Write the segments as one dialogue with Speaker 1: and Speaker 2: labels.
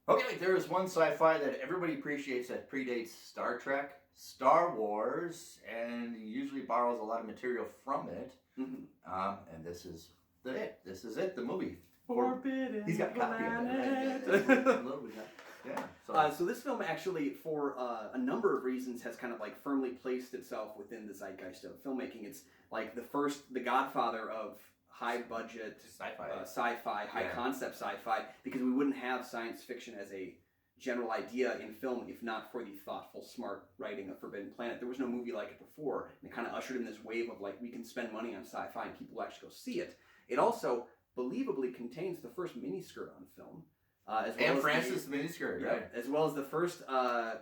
Speaker 1: Okay, there is one sci-fi that everybody appreciates that predates Star Trek, Star Wars, and usually borrows a lot of material from it. And this is it. This is it. The movie.
Speaker 2: Forbidden
Speaker 1: He's got a copy of it. Right? Yeah.
Speaker 2: So this film actually, for a number of reasons, has kind of like firmly placed itself within the zeitgeist of filmmaking. It's like the Godfather of high budget sci-fi, high concept sci-fi, because we wouldn't have science fiction as a general idea in film if not for the thoughtful, smart writing of Forbidden Planet. There was no movie like it before, and it kind of ushered in this wave of like, we can spend money on sci-fi and people will actually go see it. It also believably contains the first miniskirt on film.
Speaker 1: And Francis miniskirt, right?
Speaker 2: As well as the first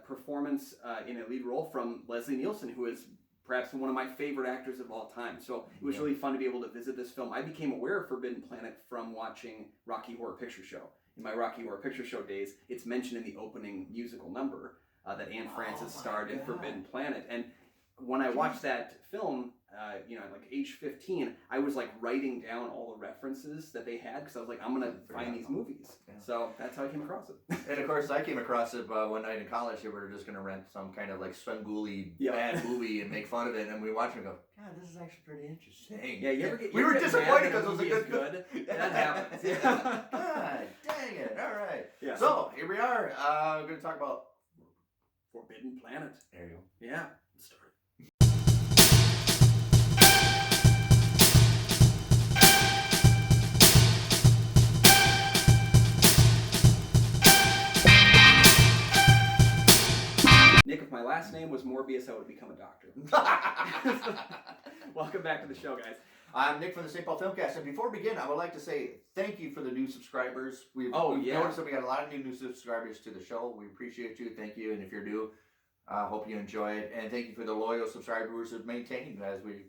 Speaker 2: performance in a lead role from Leslie Nielsen, who is perhaps one of my favorite actors of all time. So it was really fun to be able to visit this film. I became aware of Forbidden Planet from watching Rocky Horror Picture Show. In my Rocky Horror Picture Show days, it's mentioned in the opening musical number that Anne Francis starred in Forbidden Planet. And when I watched that film, like age 15, I was like writing down all the references that they had because I was like, I'm going to find these movies. Yeah. So that's how I came across it.
Speaker 1: And of course, I came across it one night in college. We were just going to rent some kind of like Svengoolie bad movie and make fun of it. And we watched it and go, God, this is actually pretty interesting.
Speaker 2: Yeah,
Speaker 1: we were disappointed because it was
Speaker 2: a good. That happens.
Speaker 1: God dang it. All right. Yeah. So here we are. We're going to talk about
Speaker 2: Forbidden Planet.
Speaker 1: There you go.
Speaker 2: Yeah. Let's start. Nick, if my last name was Morbius, I would become a doctor. Welcome back to the show, guys.
Speaker 1: I'm Nick from the St. Paul Filmcast, and before we begin, I would like to say thank you for the new subscribers. We've noticed that we got a lot of new subscribers to the show. We appreciate you. Thank you, and if you're new, hope you enjoy it, and thank you for the loyal subscribers who've maintained as we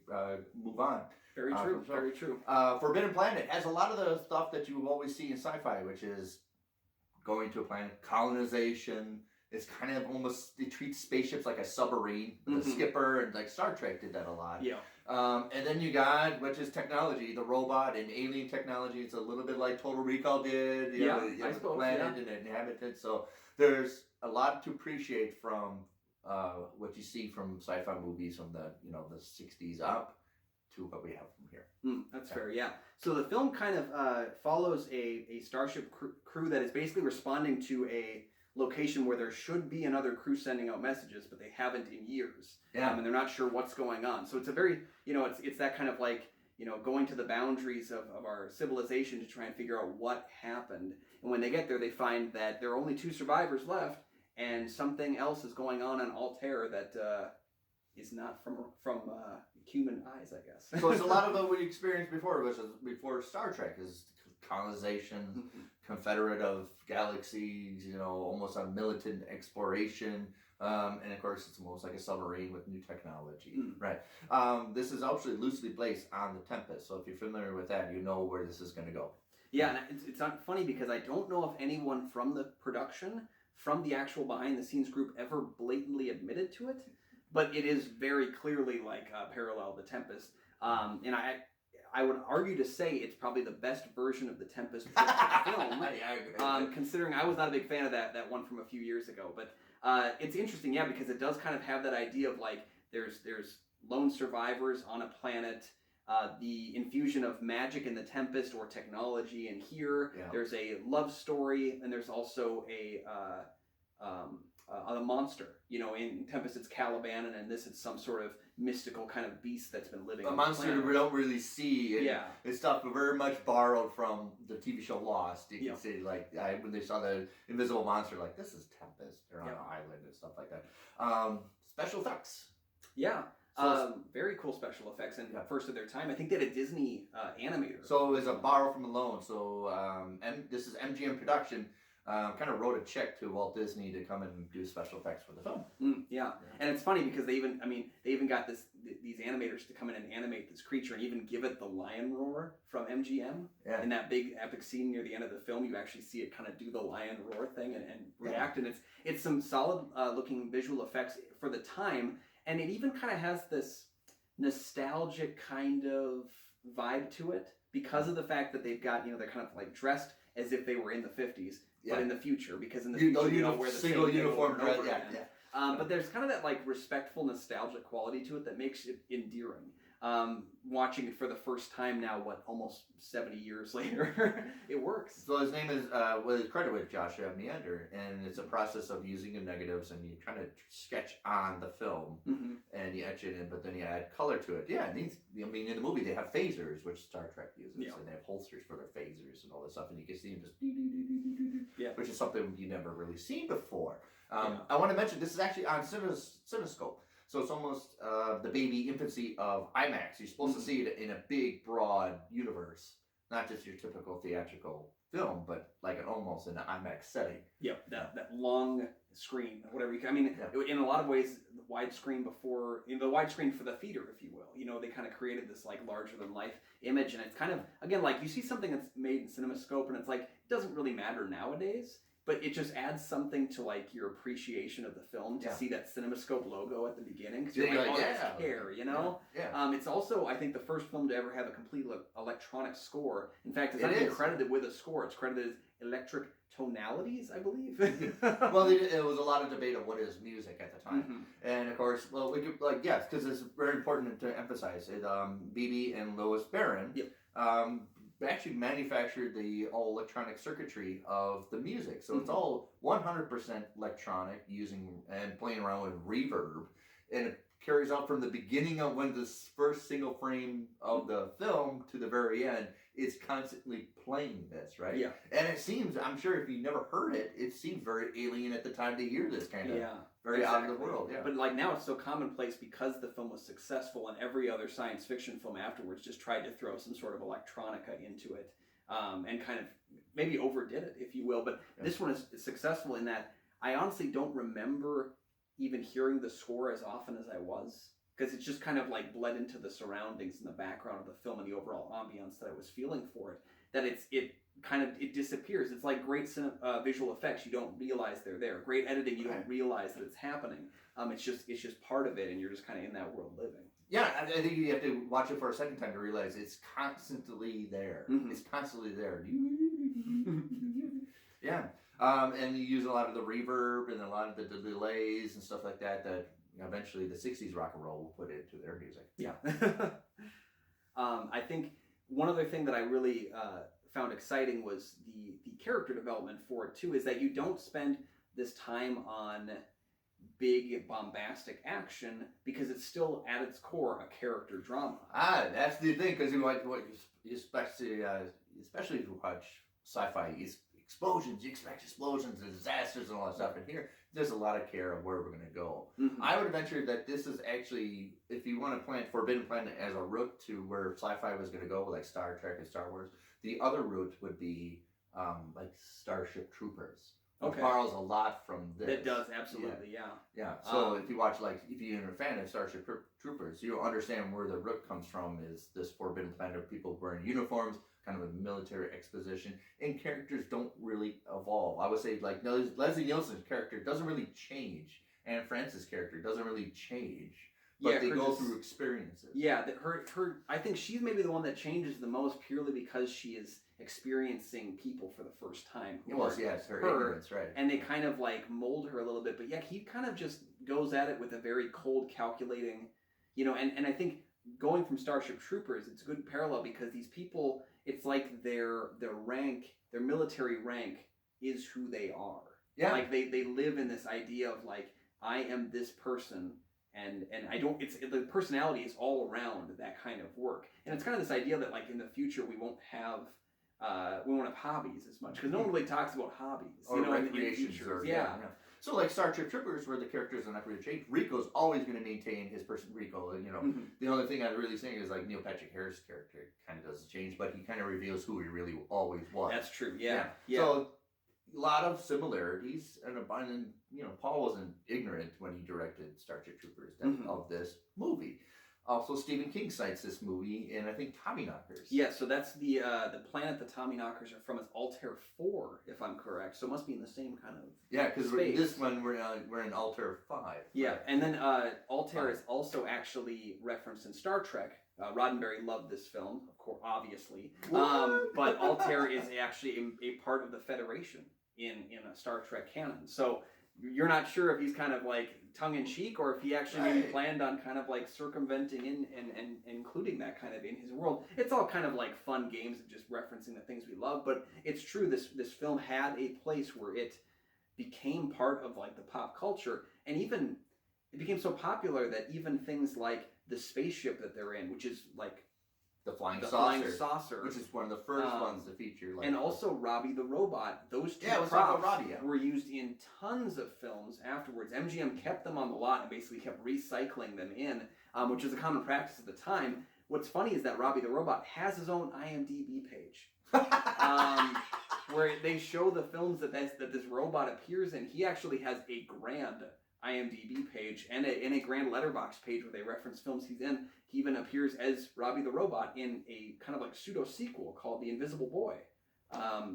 Speaker 1: move on.
Speaker 2: Very true. Very true.
Speaker 1: Forbidden Planet has a lot of the stuff that you always see in sci-fi, which is going to a planet, colonization. It's kind of almost, it treats spaceships like a submarine, the skipper, and like Star Trek did that a lot.
Speaker 2: Yeah.
Speaker 1: And then you got, which is technology, the robot and alien technology. It's a little bit like Total Recall did.
Speaker 2: I suppose,
Speaker 1: the planet and inhabited. So there's a lot to appreciate from what you see from sci-fi movies from the the 60s up to what we have from here.
Speaker 2: That's fair, yeah. So the film kind of follows a starship crew that is basically responding to a location where there should be another crew sending out messages, but they haven't in years.
Speaker 1: Yeah.
Speaker 2: And they're not sure what's going on. So it's a very, it's that kind of like, going to the boundaries of our civilization to try and figure out what happened. And when they get there, they find that there are only 2 survivors left, and something else is going on Altair that is not from human eyes, I guess.
Speaker 1: So it's a lot of what we experienced before, which is before Star Trek, is colonization, confederate of galaxies, almost on militant exploration. And of course, it's almost like a submarine with new technology. Right. This is actually loosely based on The Tempest. So if you're familiar with that, you know where this is going to go.
Speaker 2: Yeah, and it's not funny because I don't know if anyone from the production, from the actual behind-the-scenes group, ever blatantly admitted to it. But it is very clearly like parallel The Tempest. And I would argue to say it's probably the best version of The Tempest film. Considering I was not a big fan of that one from a few years ago. But it's interesting, yeah, because it does kind of have that idea of like there's lone survivors on a planet, the infusion of magic in The Tempest or technology in here. Yeah. There's a love story, and there's also a monster. In Tempest it's Caliban, and in this it's some sort of mystical kind of beast that's been living.
Speaker 1: A monster we don't really see. It's stuff very much borrowed from the TV show Lost. You can see when they saw the invisible monster, like this is Tempest. They're on an island and stuff like that. Special effects.
Speaker 2: Yeah. Very cool special effects, and first of their time. I think they had a Disney animator.
Speaker 1: So it was a borrow from alone. So this is MGM Production. Kind of wrote a check to Walt Disney to come and do special effects for the film.
Speaker 2: Yeah, and it's funny because they even got these animators to come in and animate this creature and even give it the lion roar from MGM. Yeah. In that big epic scene near the end of the film, you actually see it kind of do the lion roar thing and react, and it's some solid looking visual effects for the time, and it even kind of has this nostalgic kind of vibe to it because of the fact that they've got they're kind of like dressed as if they were in the 50s. but in the future, because in the future you don't wear the
Speaker 1: single
Speaker 2: same
Speaker 1: uniform
Speaker 2: thing over and
Speaker 1: dress.
Speaker 2: over
Speaker 1: Yeah,
Speaker 2: again.
Speaker 1: yeah.
Speaker 2: But there's kind of that like respectful, nostalgic quality to it that makes it endearing. Watching it for the first time now, almost 70 years later, it works.
Speaker 1: So his name is, his credit with Josh Meander, and it's a process of using the negatives and you kind of sketch on the film and you etch it in, but then you add color to it. Yeah, in the movie they have phasers, which Star Trek uses, and they have holsters for their phasers and all this stuff, and you can see them just, which is something you never really seen before. I want to mention this is actually on Cinescope. So it's almost the baby infancy of IMAX. You're supposed to see it in a big, broad universe, not just your typical theatrical film, but like almost in an IMAX setting.
Speaker 2: Yep, that long screen, whatever you can. I mean, in a lot of ways, the widescreen the widescreen for the theater, if you will. They kind of created this like larger than life image, and it's kind of, again, like you see something that's made in CinemaScope, and it's like, it doesn't really matter nowadays. But it just adds something to like your appreciation of the film to see that CinemaScope logo at the beginning, because you're like, it's care, It's also, I think, the first film to ever have a complete electronic score. In fact, it's not even credited with a score; it's credited as Electric Tonalities, I believe.
Speaker 1: Well, it was a lot of debate of what is music at the time, and of course, we could because it's very important to emphasize it. Beebe and Louis Barron. Actually manufactured the all electronic circuitry of the music, so it's all 100% electronic, using and playing around with reverb, and it carries out from the beginning of when this first single frame of the film to the very end. It's constantly playing this, right?
Speaker 2: Yeah.
Speaker 1: And it seems, I'm sure if you never heard it, it seems very alien at the time to hear this kind of very out of the world. Yeah.
Speaker 2: But like now it's so commonplace because the film was successful, and every other science fiction film afterwards just tried to throw some sort of electronica into it, and kind of maybe overdid it, if you will. But this one is successful in that I honestly don't remember even hearing the score as often as I was, because it's just kind of like bled into the surroundings and the background of the film and the overall ambiance that I was feeling for it, that it disappears. It's like great visual effects. You don't realize they're there. Great editing. You don't realize that it's happening. It's just part of it, and you're just kind of in that world living.
Speaker 1: Yeah, I think you have to watch it for a second time to realize it's constantly there. It's constantly there. Yeah. And you use a lot of the reverb and a lot of the delays and stuff like that eventually the 60s rock and roll will put into their music.
Speaker 2: Yeah. I think one other thing that I really found exciting was the character development for it too, is that you don't spend this time on big bombastic action, because it's still at its core a character drama.
Speaker 1: That's the thing, because especially if you watch sci-fi, explosions, you expect explosions and disasters and all that stuff, and here there's a lot of care of where we're going to go. I would venture that this is actually, if you want to plant Forbidden Planet as a route to where sci-fi was going to go, like Star Trek and Star Wars, the other route would be like Starship Troopers. It borrows a lot from this.
Speaker 2: It does, absolutely,
Speaker 1: yeah. So if you watch, if you're a fan of Starship Troopers, you'll understand where the root comes from, is this Forbidden Planet of people wearing uniforms, kind of a military exposition, and characters don't really evolve. I would say, Leslie Nielsen's character doesn't really change. Anne Francis' character doesn't really change. But they go through experiences. Yeah,
Speaker 2: I think she's maybe the one that changes the most, purely because she is experiencing people for the first time.
Speaker 1: It's her ignorance, right?
Speaker 2: And they kind of mold her a little bit, but he kind of just goes at it with a very cold, calculating, and I think going from Starship Troopers, it's a good parallel, because these people, it's like their rank, their military rank is who they are.
Speaker 1: Yeah.
Speaker 2: They live in this idea of I am this person. And I don't. The personality is all around that kind of work, and it's kind of this idea that in the future we won't have hobbies as much, because no one really talks about hobbies
Speaker 1: or recreations.
Speaker 2: Yeah.
Speaker 1: So Starship Troopers, where the characters are not really changed, Rico's always going to maintain his person Rico. And the only thing I'm really saying is Neil Patrick Harris' character kind of doesn't change, but he kind of reveals who he really always was.
Speaker 2: That's true. Yeah.
Speaker 1: So a lot of similarities, and Paul wasn't ignorant when he directed Starship Troopers of this movie. Also, Stephen King cites this movie in, I think, Tommyknockers.
Speaker 2: Yeah, so that's the planet the Tommyknockers are from is Altair 4, if I'm correct. So it must be in the same kind of
Speaker 1: because this one we're in Altair 5.
Speaker 2: Yeah, right? And then Altair is also actually referenced in Star Trek. Roddenberry loved this film, of course, obviously. But Altair is actually a part of the Federation. in a Star Trek canon. So you're not sure if he's kind of like tongue in cheek or if he actually maybe planned on kind of like circumventing and including that kind of in his world. It's all kind of like fun games of just referencing the things we love, but it's true this film had a place where it became part of like the pop culture, and even it became so popular that even things like the spaceship that they're in, which is like
Speaker 1: the flying
Speaker 2: saucer,
Speaker 1: which is one of the first ones to feature. Like,
Speaker 2: and also Robbie the Robot. Those two
Speaker 1: props
Speaker 2: were used in tons of films afterwards. MGM kept them on the lot and basically kept recycling them in, which was a common practice at the time. What's funny is that Robbie the Robot has his own IMDb page, where they show the films that this robot appears in. He actually has a grand IMDb page and a grand letterbox page where they reference films he's in. He even appears as Robbie the Robot in a kind of like pseudo sequel called The Invisible Boy.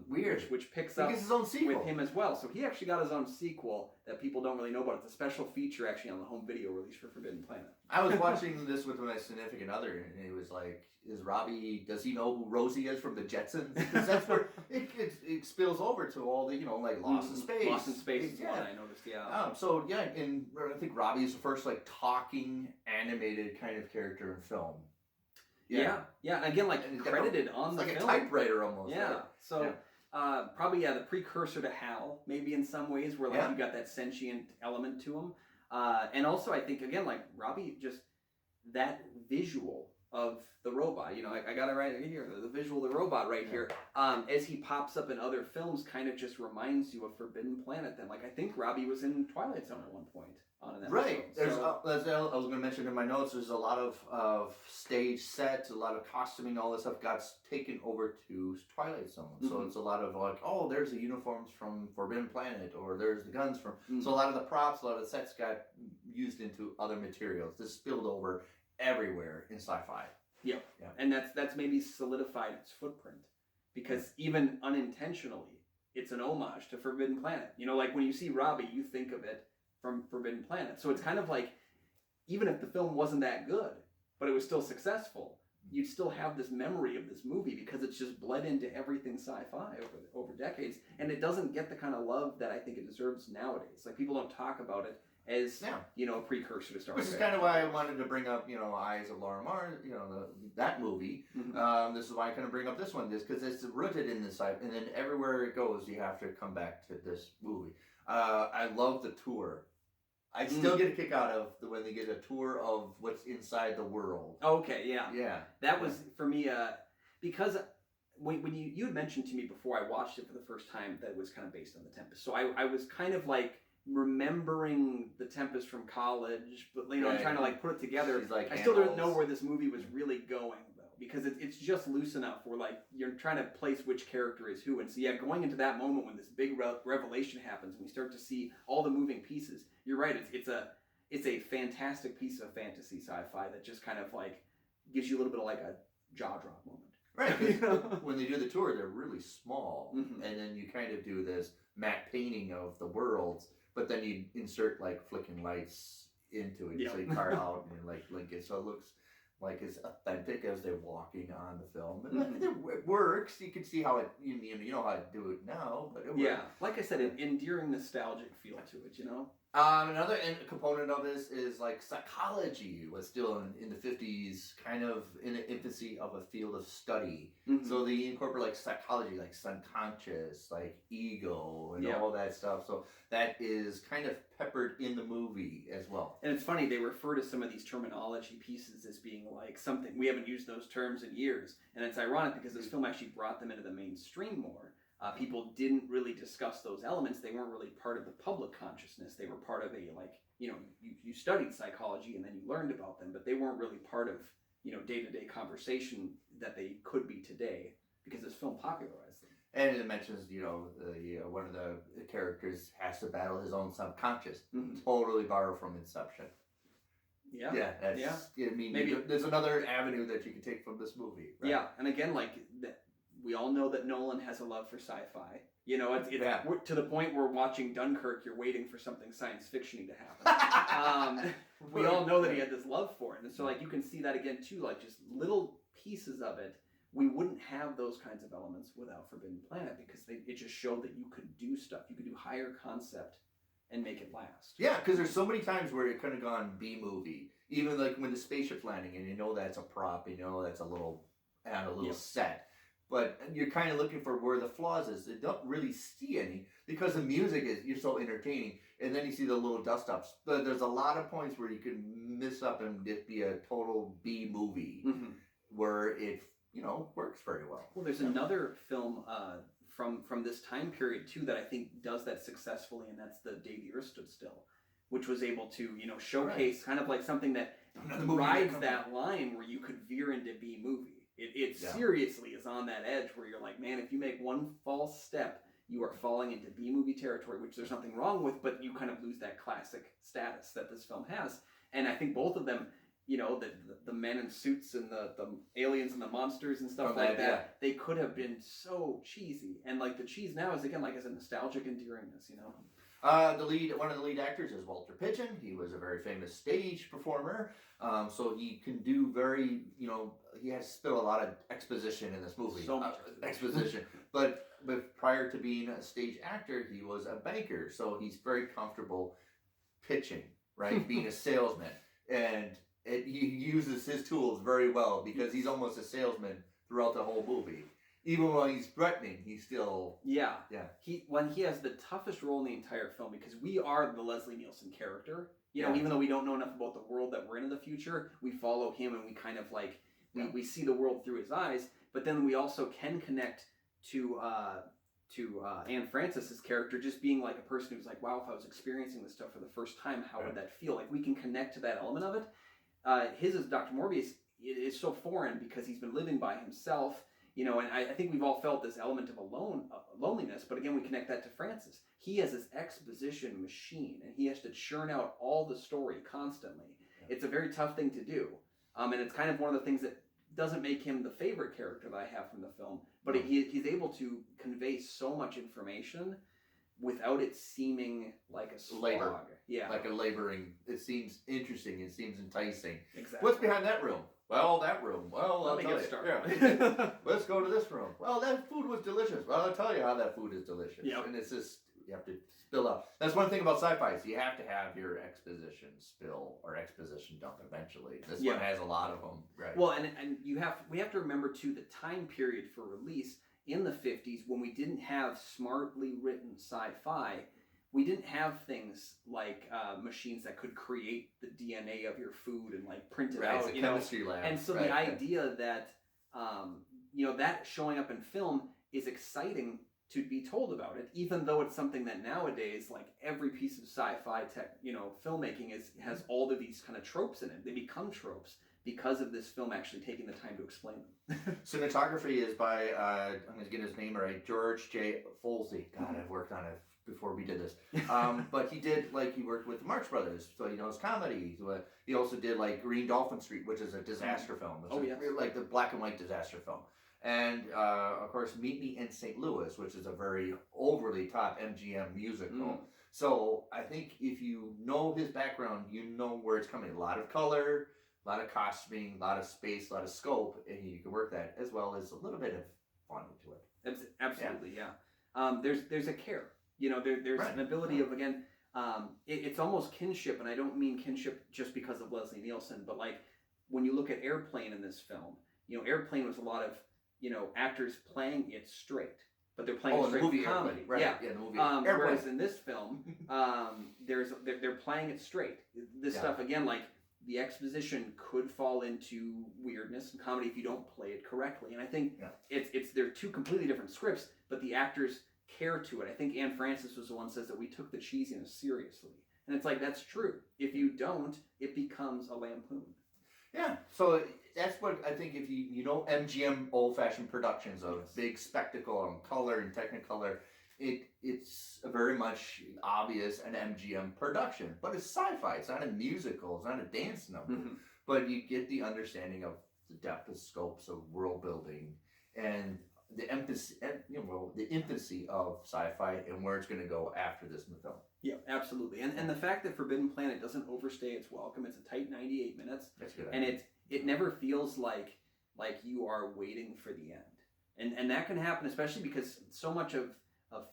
Speaker 1: Weird.
Speaker 2: Which picks up
Speaker 1: his own sequel
Speaker 2: with him as well. So he actually got his own sequel that people don't really know about. It's a special feature actually on the home video release for Forbidden Planet.
Speaker 1: I was watching this with my significant other, and it was like, does he know who Rosie is from the Jetsons? Because that's where it spills over to all the, like Lost in Space.
Speaker 2: Lost in Space is one I noticed, yeah.
Speaker 1: So yeah, and I think Robbie is the first like talking animated kind of character in film.
Speaker 2: Yeah. And again, like credited on the
Speaker 1: like
Speaker 2: film.
Speaker 1: A typewriter almost.
Speaker 2: Yeah.
Speaker 1: Right?
Speaker 2: So probably the precursor to Hal, maybe in some ways, where like you got that sentient element to him. And also I think again, like Robbie, just that visual of the robot, I got it right here, the visual of the robot right here, as he pops up in other films, kind of just reminds you of Forbidden Planet. Then, like I think Robbie was in Twilight Zone at one point on an episode.
Speaker 1: Right. There's as I was going to mention in my notes, there's a lot of stage sets, a lot of costuming, all this stuff got taken over to Twilight Zone. Mm-hmm. So it's a lot of like, there's the uniforms from Forbidden Planet, or there's the guns from. Mm-hmm. So a lot of the props, a lot of the sets got used into other materials. This spilled over everywhere in sci-fi.
Speaker 2: Yeah. And that's maybe solidified its footprint, because even unintentionally, it's an homage to Forbidden Planet. Like when you see Robbie, you think of it from Forbidden Planet. So it's kind of like, even if the film wasn't that good, but it was still successful, you'd still have this memory of this movie because it's just bled into everything sci-fi over decades, and it doesn't get the kind of love that I think it deserves nowadays. Like people don't talk about it as a precursor to Star Trek.
Speaker 1: Which is kind of why I wanted to bring up Eyes of Laura Mars, that movie. Mm-hmm. This is why I kind of bring up this one, because it's rooted in this side, and then everywhere it goes, you have to come back to this movie. I love the tour. I still get a kick out of when they get a tour of what's inside the world.
Speaker 2: Okay, yeah. That was for me because when you had mentioned to me before I watched it for the first time that it was kind of based on The Tempest. So I was kind of like remembering The Tempest from college, but trying to like put it together.
Speaker 1: Like
Speaker 2: I still don't know where this movie was really going though, because it's just loose enough where like you're trying to place which character is who. And so going into that moment when this big revelation happens and we start to see all the moving pieces, you're right. It's a fantastic piece of fantasy sci-fi that just kind of like gives you a little bit of like a jaw drop moment.
Speaker 1: Right. When they do the tour, they're really small, and then you kind of do this matte painting of the worlds. But then you insert like flicking lights into it, so you carve out and like link it, so it looks like as authentic as they're walking on the film. And it works. You can see how it, you know how to do it now, but it works.
Speaker 2: Like I said, an endearing nostalgic feel to it,
Speaker 1: Another component of this is like psychology was still in the 50s, kind of in the infancy of a field of study. Mm-hmm. So they incorporate like psychology, like subconscious, like ego, and all that stuff. So that is kind of peppered in the movie as well.
Speaker 2: And it's funny, they refer to some of these terminology pieces as being like something, we haven't used those terms in years. And it's ironic because this film actually brought them into the mainstream more. People didn't really discuss those elements. They weren't really part of the public consciousness. They were part of you studied psychology and then you learned about them, but they weren't really part of, day-to-day conversation that they could be today because this film popularized them.
Speaker 1: And it mentions, one of the characters has to battle his own subconscious. Mm-hmm. Totally borrowed from Inception.
Speaker 2: Yeah.
Speaker 1: I mean, maybe there's another avenue that you can take from this movie. Right?
Speaker 2: Yeah, and again, we all know that Nolan has a love for sci-fi. It's to the point where watching Dunkirk, you're waiting for something science fiction-y to happen. We all know that he had this love for it. And so you can see that again too, like just little pieces of it we wouldn't have those kinds of elements without Forbidden Planet, because it just showed that you could do stuff. You could do higher concept and make it last.
Speaker 1: Yeah, because there's so many times where it could have gone B movie. Even like when the spaceship's landing, and you know that's a prop, you know that's a little set. But you're kind of looking for where the flaws is. You don't really see any because the music you're so entertaining. And then you see the little dust ups. But there's a lot of points where you can miss up and it be a total B movie where it, works very well.
Speaker 2: Well, there's another film from this time period too that I think does that successfully, and that's the Day the Earth Stood Still, which was able to showcase kind of like something that rides that line where you could veer into B movie. It seriously is on that edge where you're like, man, if you make one false step, you are falling into B movie territory, which there's nothing wrong with, but you kind of lose that classic status that this film has. And I think both of them, the men in suits and the aliens and the monsters and stuff like that, they could have been so cheesy. And like the cheese now is again like as a nostalgic endearingness,
Speaker 1: One of the lead actors is Walter Pidgeon. He was a very famous stage performer. So he can do he has spit a lot of exposition in this movie.
Speaker 2: So much
Speaker 1: exposition. But prior to being a stage actor, he was a banker. So he's very comfortable pitching, right? Being a salesman. And he uses his tools very well because he's almost a salesman throughout the whole movie. Even while he's threatening, he's still...
Speaker 2: Yeah. He has the toughest role in the entire film because we are the Leslie Nielsen character. Even though we don't know enough about the world that we're in the future, we follow him and we kind of like... We see the world through his eyes, but then we also can connect to Anne Francis's character just being like a person who's like, wow, if I was experiencing this stuff for the first time, how would that feel? Like we can connect to that element of it. His as Dr. Morbius is so foreign because he's been living by himself, and I think we've all felt this element of loneliness, but again, we connect that to Francis. He has this exposition machine, and he has to churn out all the story constantly. Yeah. It's a very tough thing to do, and it's kind of one of the things that doesn't make him the favorite character that I have from the film, but he's able to convey so much information without it seeming like a slog.
Speaker 1: Labor.
Speaker 2: Yeah.
Speaker 1: Like a laboring. It seems interesting. It seems enticing.
Speaker 2: Exactly.
Speaker 1: What's behind that room? Well, that room. Well,
Speaker 2: Let me get started.
Speaker 1: Yeah. Let's go to this room. Well, that food was delicious. Well, I'll tell you how that food is delicious.
Speaker 2: Yep.
Speaker 1: And it's just, you have to spill out. That's one thing about sci-fi is you have to have your exposition spill or exposition dump eventually. This one has a lot of them. Right.
Speaker 2: Well, and we have to remember too the time period for release in the 50s when we didn't have smartly written sci-fi. We didn't have things like machines that could create the DNA of your food and like print it out.
Speaker 1: It's a chemistry lab.
Speaker 2: And so the idea that that showing up in film is exciting to be told about it, even though it's something that nowadays, like every piece of sci-fi filmmaking has all of these kind of tropes in it. They become tropes because of this film actually taking the time to explain them.
Speaker 1: Cinematography is by I'm going to get his name right, George J. Folsey. God, I've worked on it before we did this. But he worked with the Marx Brothers, so he knows comedy. He also did like Green Dolphin Street, which is a disaster film. Like the black and white disaster film. And of course, Meet Me in St. Louis, which is a very overly top MGM musical. So I think if you know his background, you know where it's coming. A lot of color, a lot of costuming, a lot of space, a lot of scope, and you can work that as well as a little bit of fun to it.
Speaker 2: Absolutely, yeah. There's a care. There's an ability of, again, it's almost kinship, and I don't mean kinship just because of Leslie Nielsen, but like when you look at Airplane in this film, Airplane was a lot of, actors playing it straight, but they're playing it straight with comedy.
Speaker 1: Right.
Speaker 2: Yeah.
Speaker 1: The movie
Speaker 2: whereas in this film, they're playing it straight. This stuff, again, like the exposition could fall into weirdness and comedy if you don't play it correctly. And I think they're two completely different scripts, but the actors care to it. I think Anne Francis was the one who says that we took the cheesiness seriously. And it's like, that's true. If you don't, it becomes a lampoon.
Speaker 1: Yeah, so that's what I think. If you know MGM old-fashioned productions of big spectacle and color and Technicolor, it's very much obvious an MGM production. But it's sci-fi. It's not a musical. It's not a dance number. Mm-hmm. But you get the understanding of the depth of scopes of world building and the infancy of sci-fi and where it's going to go after this film.
Speaker 2: Yeah, absolutely. And the fact that Forbidden Planet doesn't overstay its welcome. It's a tight 98 minutes.
Speaker 1: That's good.
Speaker 2: And it never feels like like you are waiting for the end. And that can happen, especially because so much of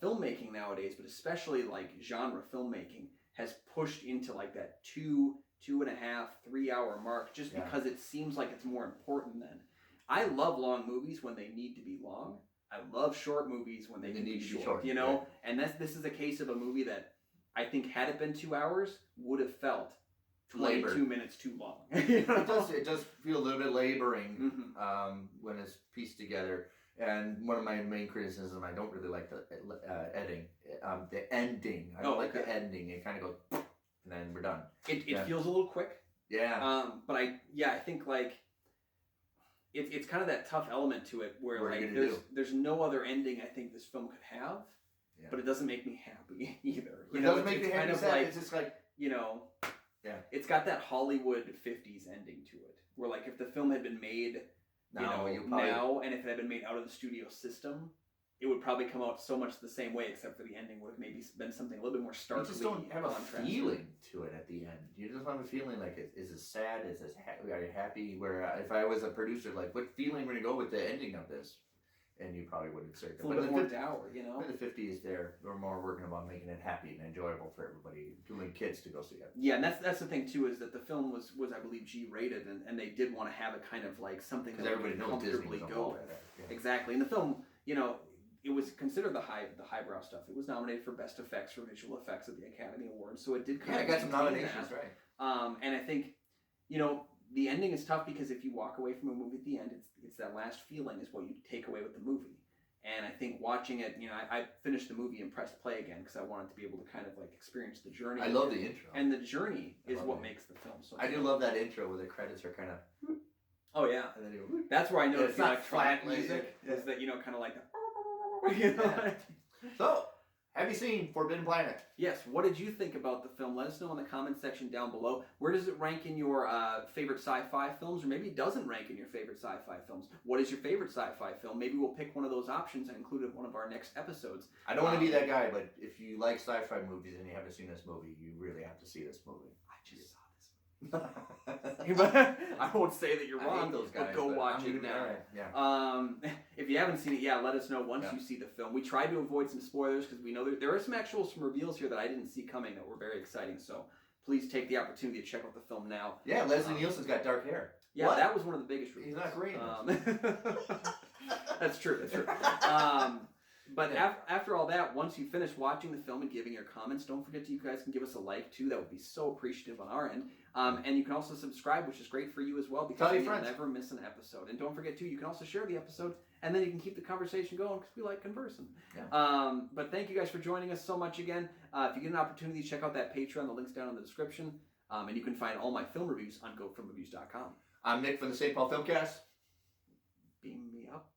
Speaker 2: filmmaking nowadays, but especially like genre filmmaking, has pushed into like that 2.5, 3 hour mark just because it seems like it's more important than. I love long movies when they need to be long. I love short movies when they need to be short, you know? Yeah. And this is a case of a movie that I think had it been 2 hours, would have felt 22 minutes too long. You know?
Speaker 1: It does feel a little bit laboring when it's pieced together. And one of my main criticisms, I don't really like the editing, the ending. I don't like the ending. It kind of goes, and then we're done.
Speaker 2: It feels a little quick.
Speaker 1: Yeah.
Speaker 2: But I think like it's kind of that tough element to it where like there's no other ending I think this film could have, but it doesn't make me happy either.
Speaker 1: It doesn't make me happy. It's just like,
Speaker 2: you know, it's got that Hollywood 50s ending to it, where like if the film had been made now, and if it had been made out of the studio system, it would probably come out so much the same way, except for the ending would have maybe been something a little bit more starkly.
Speaker 1: You just don't have a feeling to it at the end. You just have a feeling like, is it sad? Are you happy? Where if I was a producer, like, what feeling would I go with the ending of this? And you probably would insert it.
Speaker 2: It's a little bit more dour, you know?
Speaker 1: In the 50s, we're more working about making it happy and enjoyable for everybody, including kids, to go see it.
Speaker 2: Yeah, and that's the thing, too, is that the film was I believe, G-rated, and they did want to have it kind of like something that everybody knows comfortably go with. Yeah. Exactly. And the film, you know, it was considered the highbrow stuff. It was nominated for Best Effects for Visual Effects at the Academy Awards, so it did kind of...
Speaker 1: it got some nominations, right.
Speaker 2: And I think, you know, the ending is tough because if you walk away from a movie at the end, it's that last feeling is what you take away with the movie. And I think watching it, you know, I finished the movie and pressed play again because I wanted to be able to kind of like experience the journey.
Speaker 1: I love the intro.
Speaker 2: And the journey is what makes the film so
Speaker 1: I do love that intro where the credits are kind of...
Speaker 2: Oh, yeah.
Speaker 1: And then
Speaker 2: that's where I noticed the electronic music is that, you know, kind of like the... You know?
Speaker 1: So... have you seen Forbidden Planet?
Speaker 2: Yes. What did you think about the film? Let us know in the comment section down below. Where does it rank in your favorite sci-fi films? Or maybe it doesn't rank in your favorite sci-fi films. What is your favorite sci-fi film? Maybe we'll pick one of those options and include it in one of our next episodes.
Speaker 1: I don't want to be that guy, but if you like sci-fi movies and you haven't seen this movie, you really have to see this movie.
Speaker 2: I just saw this movie. I won't say that you're wrong,
Speaker 1: those guys,
Speaker 2: but go watch it now.
Speaker 1: Right. Yeah.
Speaker 2: If you haven't seen it, let us know once you see the film. We tried to avoid some spoilers because we know there are some reveals here that I didn't see coming that were very exciting. So please take the opportunity to check out the film now.
Speaker 1: Yeah, Leslie Nielsen's got dark hair.
Speaker 2: Yeah, that was one of the biggest reasons.
Speaker 1: He's not great.
Speaker 2: That's true. That's true. But after all that, once you finish watching the film and giving your comments, don't forget you guys can give us a like too. That would be so appreciative on our end. And you can also subscribe, which is great for you as well because you'll never miss an episode. And don't forget too, you can also share the episode, and then you can keep the conversation going because we like conversing. Yeah. But thank you guys for joining us so much again. If you get an opportunity, check out that Patreon. The link's down in the description. And you can find all my film reviews on GoFilmReviews.com.
Speaker 1: I'm Nick from the St. Paul Filmcast.
Speaker 2: Beam me up.